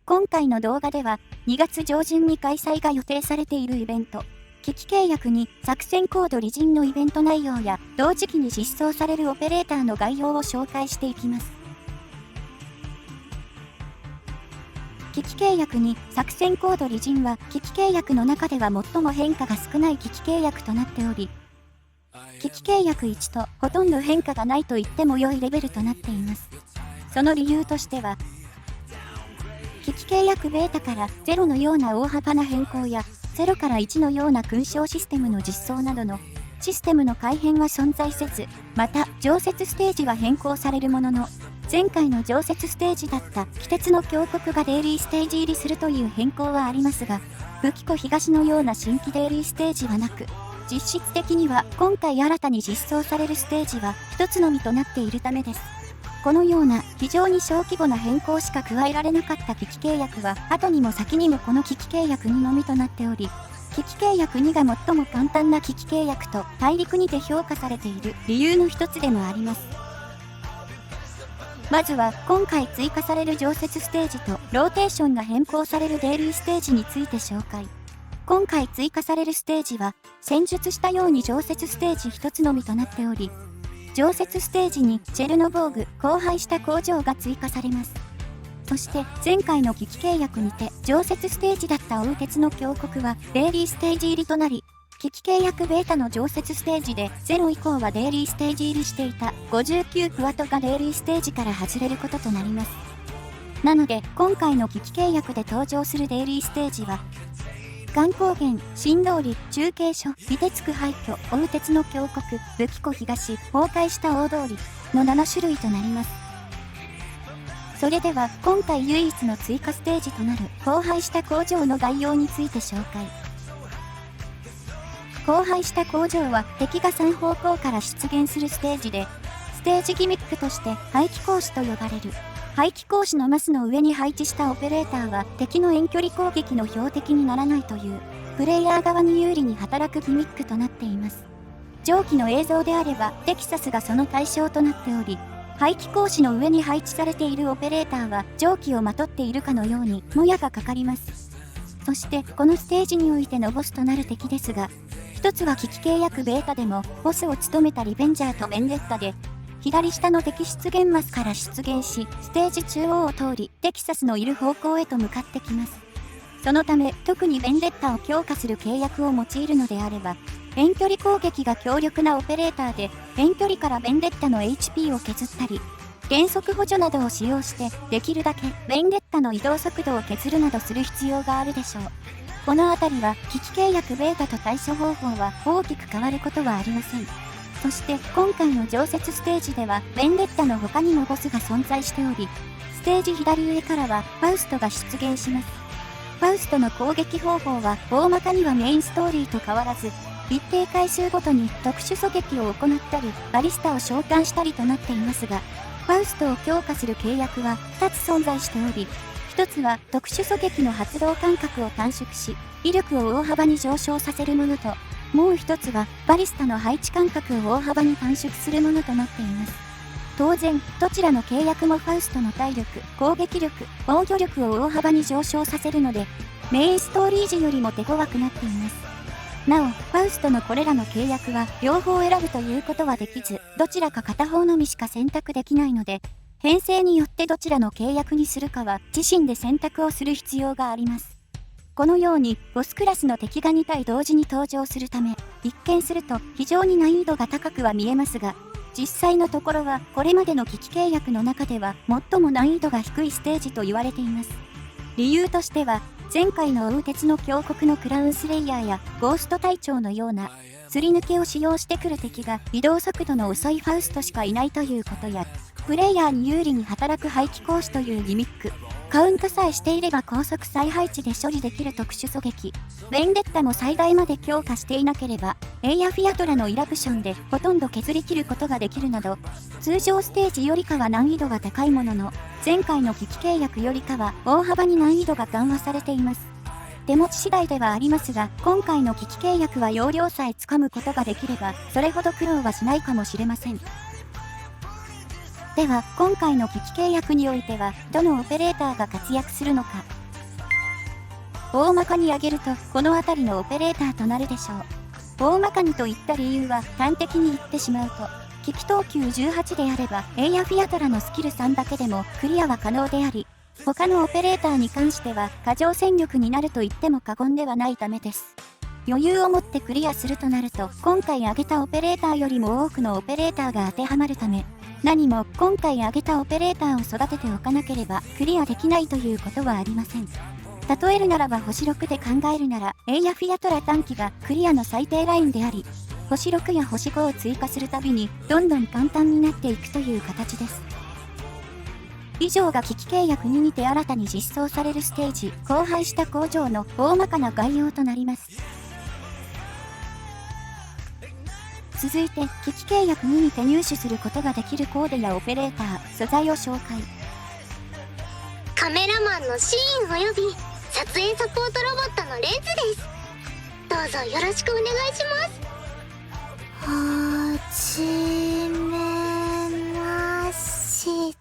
今回の動画では、2月上旬に開催が予定されているイベント、機器契約に作戦コードリジンのイベント内容や、同時期に実装されるオペレーターの概要を紹介していきます。機器契約に作戦コードリジンは、機器契約の中では最も変化が少ない機器契約となっており、機器契約1とほとんど変化がないと言っても良いレベルとなっています。その理由としては、機器契約ベータから0のような大幅な変更や、0から1のような勲章システムの実装などのシステムの改変は存在せず、また常設ステージは変更されるものの、前回の常設ステージだった鬼鉄の峡谷がデイリーステージ入りするという変更はありますが、武器庫東のような新規デイリーステージはなく、実質的には今回新たに実装されるステージは一つのみとなっているためです。このような非常に小規模な変更しか加えられなかった機器契約は後にも先にもこの機器契約2のみとなっており、機器契約2が最も簡単な機器契約と大陸にて評価されている理由の一つでもあります。まずは今回追加される常設ステージとローテーションが変更されるデイリーステージについて紹介。今回追加されるステージは戦術したように常設ステージ1つのみとなっており、常設ステージにチェルノボーグ荒廃した工場が追加されます。そして前回の機器契約にて常設ステージだった大鉄の峡谷はデイリーステージ入りとなり、機器契約ベータの常設ステージで0以降はデイリーステージ入りしていた59クワトがデイリーステージから外れることとなります。なので今回の機器契約で登場するデイリーステージは、岩高原、新通り、中継所、美鉄区廃墟、大鉄の峡谷、武器庫東、崩壊した大通りの7種類となります。それでは今回唯一の追加ステージとなる荒廃した工場の概要について紹介。荒廃した工場は敵が3方向から出現するステージで、ステージギミックとして排気格子と呼ばれる排気格子のマスの上に配置したオペレーターは敵の遠距離攻撃の標的にならないというプレイヤー側に有利に働くギミックとなっています。上記の映像であればテキサスがその対象となっており、排気格子の上に配置されているオペレーターは蒸気をまとっているかのようにもやがかかります。そしてこのステージにおいてのボスとなる敵ですが、一つは機器契約ベータでもボスを務めたリベンジャーとベンデッタで、左下の敵出現マスから出現し、ステージ中央を通りテキサスのいる方向へと向かってきます。そのため特にベンデッタを強化する契約を用いるのであれば、遠距離攻撃が強力なオペレーターで遠距離からベンデッタの HP を削ったり、減速補助などを使用してできるだけベンデッタの移動速度を削るなどする必要があるでしょう。このあたりは機器契約ベータと対処方法は大きく変わることはありません。そして今回の常設ステージではベンデッタの他にもボスが存在しており、ステージ左上からはファウストが出現します。ファウストの攻撃方法は大まかにはメインストーリーと変わらず、一定回数ごとに特殊狙撃を行ったりバリスタを召喚したりとなっていますが、ファウストを強化する契約は2つ存在しており、1つは特殊狙撃の発動間隔を短縮し威力を大幅に上昇させるものと、もう1つはバリスタの配置間隔を大幅に短縮するものとなっています。当然どちらの契約もファウストの体力、攻撃力、防御力を大幅に上昇させるので、メインストーリー時よりも手強くなっています。なお、ファウストのこれらの契約は両方選ぶということはできず、どちらか片方のみしか選択できないので、編成によってどちらの契約にするかは自身で選択をする必要があります。このようにボスクラスの敵が2体同時に登場するため、一見すると非常に難易度が高くは見えますが、実際のところはこれまでの機器契約の中では最も難易度が低いステージと言われています。理由としては、前回の大鉄の峡谷のクラウンスレイヤーやゴースト隊長のようなすり抜けを使用してくる敵が移動速度の遅いファウストしかいないということや、プレイヤーに有利に働く排気格子というギミック、カウントさえしていれば高速再配置で処理できる特殊狙撃、ベンデッタも最大まで強化していなければエイアフィアトラのイラプションでほとんど削り切ることができるなど、通常ステージよりかは難易度が高いものの、前回の機器契約よりかは大幅に難易度が緩和されています。手持ち次第ではありますが、今回の機器契約は容量さえつかむことができればそれほど苦労はしないかもしれません。では今回の機器契約においてはどのオペレーターが活躍するのか、大まかに挙げると、この辺りのオペレーターとなるでしょう。大まかにといった理由は端的に言ってしまうと、機器等級18であれば、エイヤフィアトラのスキル3だけでもクリアは可能であり、他のオペレーターに関しては過剰戦力になると言っても過言ではないためです。余裕を持ってクリアするとなると、今回挙げたオペレーターよりも多くのオペレーターが当てはまるため、何も今回挙げたオペレーターを育てておかなければクリアできないということはありません。例えるならば星6で考えるなら、エイヤフィアトラ短期がクリアの最低ラインであり、星6や星5を追加するたびにどんどん簡単になっていくという形です。以上が機器契約2にて新たに実装されるステージ、荒廃した工場の大まかな概要となります。続いて、機器契約2にて入手することができるコーデやオペレーター、素材を紹介。カメラマンのシーンおよび撮影サポートロボットのレンズです。どうぞよろしくお願いします。はじめまして。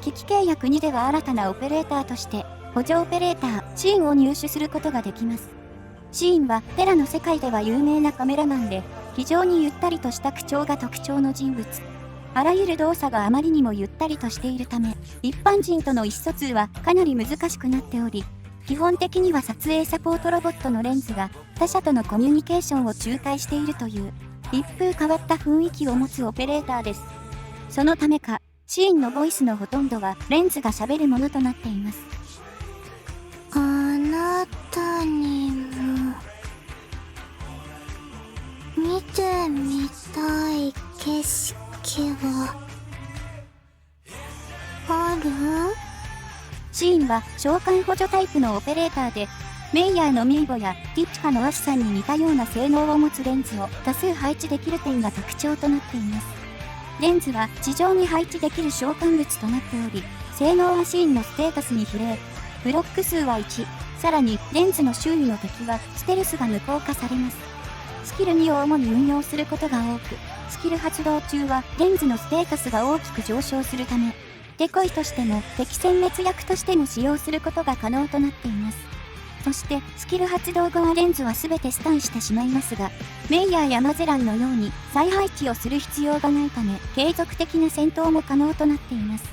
機器契約2では新たなオペレーターとして補助オペレーターシーンを入手することができます。シーンはテラの世界では有名なカメラマンで、非常にゆったりとした口調が特徴の人物。あらゆる動作があまりにもゆったりとしているため、一般人との意思疎通はかなり難しくなっており、基本的には撮影サポートロボットのレンズが他者とのコミュニケーションを仲介しているという一風変わった雰囲気を持つオペレーターです。そのためか、シーンのボイスのほとんどはレンズが喋るものとなっています。あなたにも見てみたい景色はある？シーンは召喚補助タイプのオペレーターで、メイヤーのミーボやティッチカのアシさんに似たような性能を持つレンズを多数配置できる点が特徴となっています。レンズは地上に配置できる召喚物となっており、性能はシーンのステータスに比例、ブロック数は1、さらにレンズの周囲の敵はステルスが無効化されます。スキル2を主に運用することが多く、スキル発動中はレンズのステータスが大きく上昇するため、デコイとしても敵殲滅役としても使用することが可能となっています。そしてスキル発動後はレンズは全てスタンしてしまいますが、メイヤーやマゼランのように再配置をする必要がないため、継続的な戦闘も可能となっています。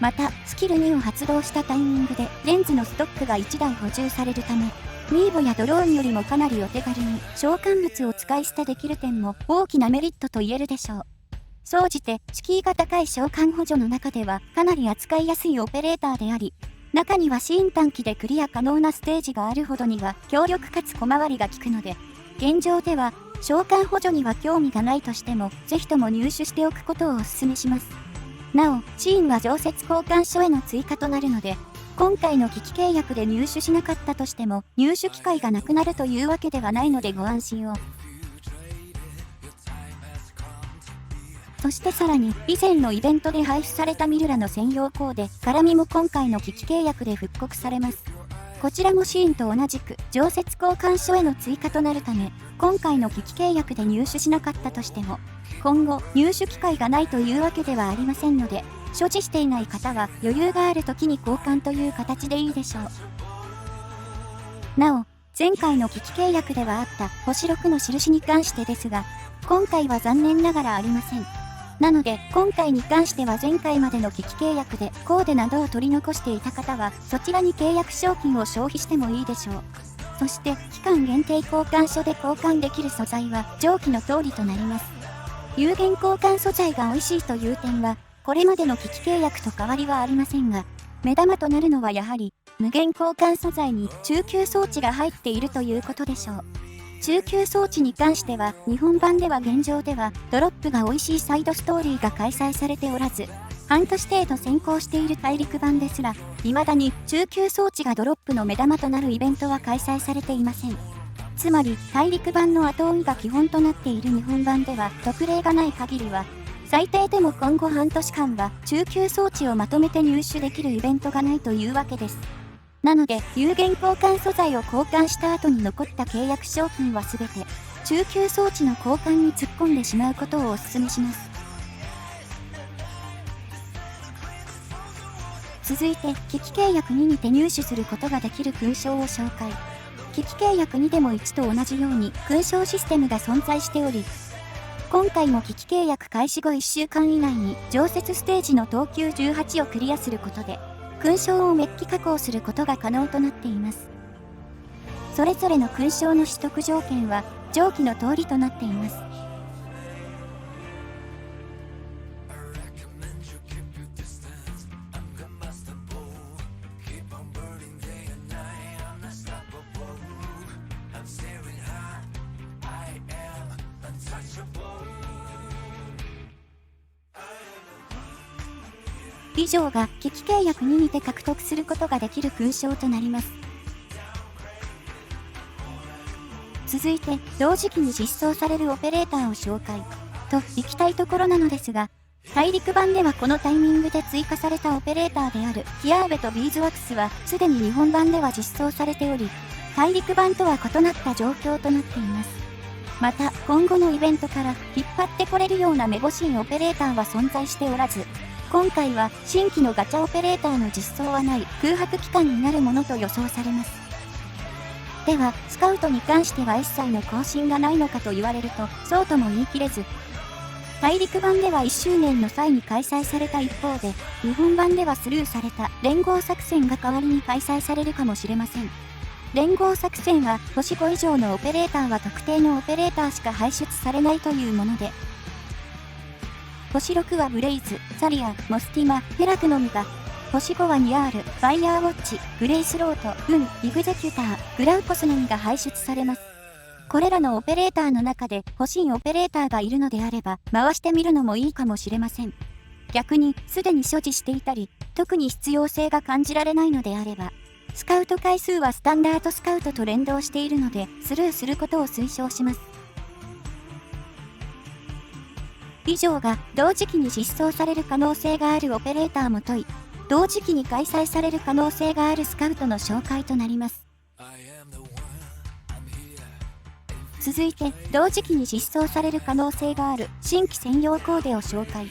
また、スキル2を発動したタイミングでレンズのストックが1台補充されるため、ミーボやドローンよりもかなりお手軽に召喚物を使い捨てできる点も大きなメリットと言えるでしょう。総じて敷居が高い召喚補助の中ではかなり扱いやすいオペレーターであり、中にはシーン短期でクリア可能なステージがあるほどには強力かつ小回りが効くので、現状では召喚補助には興味がないとしても、ぜひとも入手しておくことをお勧めします。なお、シーンは常設交換所への追加となるので、今回の機器契約で入手しなかったとしても、入手機会がなくなるというわけではないのでご安心を。そしてさらに、以前のイベントで配布されたミルラの専用コーデ、絡みも今回の機器契約で復刻されます。こちらもシーンと同じく、常設交換所への追加となるため、今回の機器契約で入手しなかったとしても、今後、入手機会がないというわけではありませんので、所持していない方は余裕がある時に交換という形でいいでしょう。なお、前回の機器契約ではあった星6の印に関してですが、今回は残念ながらありません。なので、今回に関しては前回までの機器契約でコーデなどを取り残していた方は、そちらに契約賞金を消費してもいいでしょう。そして、期間限定交換所で交換できる素材は上記の通りとなります。有限交換素材が美味しいという点は、これまでの機器契約と変わりはありませんが、目玉となるのはやはり、無限交換素材に中級装置が入っているということでしょう。中級装置に関しては、日本版では現状では、ドロップが美味しいサイドストーリーが開催されておらず、半年程度先行している大陸版ですら、未だに中級装置がドロップの目玉となるイベントは開催されていません。つまり、大陸版の後追いが基本となっている日本版では、特例がない限りは、最低でも今後半年間は中級装置をまとめて入手できるイベントがないというわけです。なので、有限交換素材を交換した後に残った契約商品はすべて、中級装置の交換に突っ込んでしまうことをお勧めします。続いて、機器契約2にて入手することができる勲章を紹介。機器契約2でも1と同じように勲章システムが存在しており、今回も機器契約開始後1週間以内に常設ステージの等級18をクリアすることで、勲章をメッキ加工することが可能となっています。それぞれの勲章の取得条件は上記の通りとなっています。以上が機器契約2にて獲得することができる勲章となります。続いて、同時期に実装されるオペレーターを紹介といきたいところなのですが、大陸版ではこのタイミングで追加されたオペレーターであるキアーベとビーズワックスはすでに日本版では実装されており、大陸版とは異なった状況となっています。また、今後のイベントから引っ張ってこれるようなめぼしいオペレーターは存在しておらず、今回は新規のガチャオペレーターの実装はない空白期間になるものと予想されます。では、スカウトに関しては一切の更新がないのかと言われると、そうとも言い切れず、大陸版では1周年の際に開催された一方で、日本版ではスルーされた連合作戦が代わりに開催されるかもしれません。連合作戦は、星5以上のオペレーターは特定のオペレーターしか排出されないというもので、星6はブレイズ、サリア、モスティマ、ヘラクのみが、星5はニアール、ファイヤーウォッチ、グレイスロート、イグゼキュター、グラウコスのみが排出されます。これらのオペレーターの中で欲しいオペレーターがいるのであれば、回してみるのもいいかもしれません。逆に、すでに所持していたり、特に必要性が感じられないのであれば、スカウト回数はスタンダードスカウトと連動しているので、スルーすることを推奨します。以上が同時期に実装される可能性があるオペレーターも問い、同時期に開催される可能性があるスカウトの紹介となります。続いて、同時期に実装される可能性がある新規専用コーデを紹介。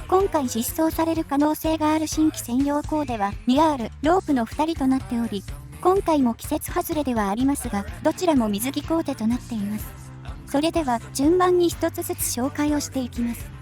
今回実装される可能性がある新規専用コーデは、ニアール、ロープの2人となっており、今回も季節外れではありますが、どちらも水着コーデとなっています。それでは順番に一つずつ紹介をしていきます。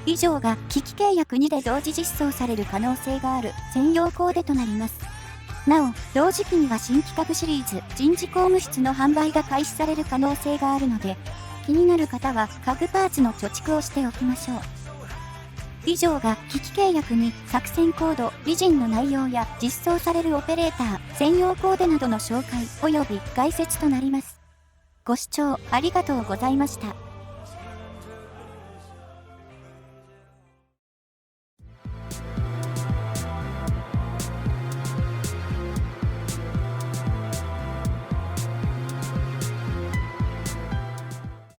以上が機器契約2で同時実装される可能性がある専用コーデとなります。なお、同時期には新企画シリーズ人事工務室の販売が開始される可能性があるので、気になる方は家具パーツの貯蓄をしておきましょう。以上が機器契約2作戦コード、ビジンの内容や実装されるオペレーター、専用コーデなどの紹介及び解説となります。ご視聴ありがとうございました。